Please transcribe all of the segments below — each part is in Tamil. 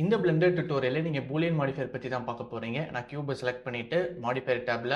இந்த பிளெண்டர் டியூட்டோரியல்ல நீங்க பூலியன் மாடிஃபையர் பத்தி தான் பார்க்க போறீங்க. நான் கியூப செலக்ட் பண்ணிட்டு மாடிஃபையர் டேப்ல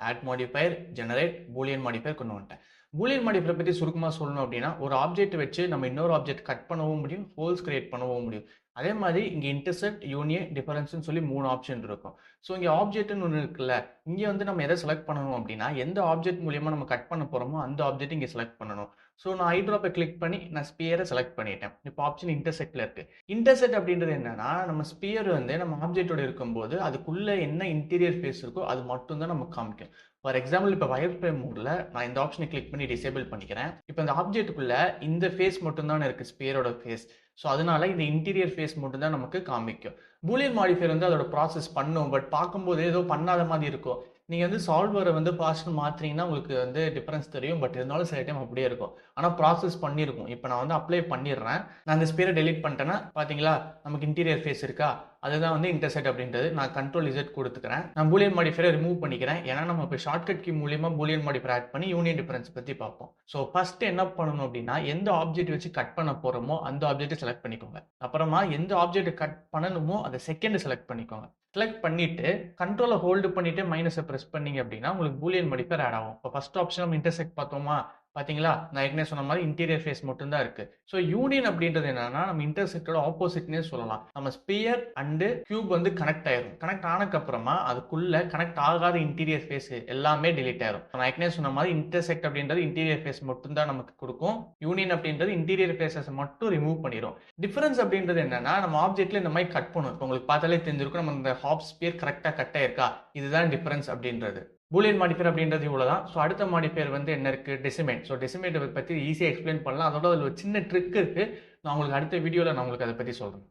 add modifier, generate, Boolean modifier கொண்டு வந்துட்டேன். பூலியன் மாடிஃபையர் பத்தி சுருக்கமா சொல்லணும் அப்படின்னா, ஒரு ஆப்ஜெக்ட் வச்சு நம்ம இன்னொரு ஆப்ஜெக்ட் கட் பண்ணவும் முடியும், ஹோல்ஸ் கிரியேட் பண்ணவும் முடியும். அதே மாதிரி இங்க இன்டர்செக்ட், யூனியன், டிஃபரன்ஸ்ன்னு சொல்லி 3 ஆப்ஷன் இருக்கும். ஸோ இங்க ஆப்ஜெக்ட்ன்னு ஒண்ணு இருக்குல்ல, இங்க வந்து நம்ம எத செலக்ட் பண்ணணும் அப்படின்னா, எந்த ஆப்ஜெக்ட் மூலியமா நம்ம கட் பண்ண போறோமோ அந்த ஆப்ஜெக்ட் இங்க செலக்ட் பண்ணணும். ஸோ நான் ஐ ட்ராப்பை கிளிக் பண்ணி நான் ஸ்பியரை செலக்ட் பண்ணிட்டேன். இப்போ ஆப்ஷன் இன்டர்செக்ட்ல இருக்கு. இன்டர்செக்ட் அப்படின்றது என்னன்னா, நம்ம ஸ்பியர் வந்து நம்ம ஆப்ஜெக்ட்டோட இருக்கும்போது, அதுக்குள்ள என்ன இன்டீரியர் ஃபேஸ் இருக்கோ, அது மட்டும் தான் நமக்கு காமிக்கும். ஃபார் எக்ஸாம்பிள் இப்போ வயர்ஃப்ரேம் மோட்ல நான் இந்த ஆப்ஷனை கிளிக் பண்ணி டிசேபிள் பண்ணிக்கிறேன். இப்போ இந்த ஆப்ஜெக்ட்டுக்குள்ள இந்த ஃபேஸ் மட்டும் தான் இருக்கு, ஸ்பியரோட ஃபேஸ். ஸோ அதனால இந்த இன்டீரியர் ஃபேஸ் மட்டும் தான் நமக்கு காமிக்கும். பூலியன் மாடிஃபையர் வந்து அதோட ப்ராசஸ் பண்ணும். பட் பார்க்கும்போது ஏதோ பண்ணாத மாதிரி இருக்கும். நீங்க வந்து சால்வரை வந்து ஃபாஸ்ட்னு மாத்துறீங்கன்னா உங்களுக்கு வந்து டிஃபரன்ஸ் தெரியும். பட் இருந்தாலும் சில டைம் அப்படியே இருக்கும். ஆனா ப்ராசஸ் பண்ணியிருக்கும். இப்போ நான் வந்து அப்ளை பண்ணிடுறேன். நான் அந்த ஸ்பியரை டெலீட் பண்ணிட்டேன்னா பார்த்தீங்களா, நமக்கு இன்டீரியர் ஃபேஸ் இருக்கா? அதுதான் வந்து இன்டர்செக்ட் அப்படின்றது. நான் கண்ட்ரோல் இசட் கொடுத்துக்கிறேன். நான் பூலியன் மாடிஃபையரை ரிமூவ் பண்ணிக்கிறேன். ஏன்னா நம்ம இப்போ ஷார்ட்கட் கீ மூலியமா பூலியன் மாடிஃபையர் ஆட் பண்ணி யூனியன் டிஃபரன்ஸ் பத்தி பார்ப்போம். ஸோ ஃபர்ஸ்ட் என்ன பண்ணணும் அப்படின்னா, எந்த ஆப்ஜெக்ட் வச்சு கட் பண்ண போறோமோ அந்த ஆப்ஜெக்ட்டை செலக்ட் பண்ணிக்கோங்க. அப்புறமா எந்த ஆப்ஜெக்ட் கட் பண்ணணுமோ அதை செகண்ட் செலக்ட் பண்ணிக்கோங்க. செலக்ட் பண்ணிட்டு கண்ட்ரோலை ஹோல்டு பண்ணிட்டு மைனஸை பிரஸ் பண்ணீங்க அப்படின்னா உங்களுக்கு பூலியன் மாடிஃபையர் ஆட் ஆகும். இப்போ ஃபர்ஸ்ட் ஆப்ஷன் நம்ம இன்டர்செக்ட் பார்த்தோமா, பாத்தீங்களா, நான் ஏற்கனவே சொன்ன மாதிரி இன்டீரியர் ஃபேஸ் மட்டும் தான் இருக்கு. ஸோ யூனியன் அப்படின்றது என்னன்னா, நம்ம இன்டர்செக்டோட ஆப்போசிட்னே சொல்லலாம். நம்ம ஸ்பியர் அண்ட் கியூப் வந்து கனெக்ட் ஆயிரும். கனெக்ட் ஆனதுக்கு அப்புறமா அதுக்குள்ள கனெக்ட் ஆகாத இன்டீரியர் ஃபேஸ் எல்லாமே டிலீட் ஆயிரும். நான் ஏற்கனவே சொன்ன மாதிரி இன்டர்செக்ட் அப்படின்றது இன்டீரியர் ஃபேஸ் மட்டும் தான் நமக்கு கொடுக்கும். யூனியன் அப்படின்றது இன்டீரியர் ஃபேஸஸ் மட்டும் ரிமூவ் பண்ணிரும். டிஃபரன்ஸ் அப்படின்றது என்னன்னா, நம்ம ஆப்ஜெக்ட்ல இந்த மாதிரி கட் பண்ணும். இப்போ உங்களுக்கு பார்த்தாலே தெரிஞ்சிருக்கும், நம்ம இந்த ஹாப் ஸ்பியர் கரெக்டா கட் ஆயிருக்கா, இதுதான் டிஃபரன்ஸ் அப்படின்றது. பூலியன் மாடிஃபையர் அப்படின்றது இவ்வளவுதான். ஸோ அடுத்த மாடிஃபையர் வந்து என்ன இருக்கு, டெசிமேட். ஸோ டெசிமேட் பத்தி ஈஸியா எக்ஸ்பிளைன் பண்ணலாம். அதோட அதில் ஒரு சின்ன ட்ரிக் இருக்கு. நான் உங்களுக்கு அடுத்த வீடியோல நான் உங்களுக்கு அதை பத்தி சொல்றேன்.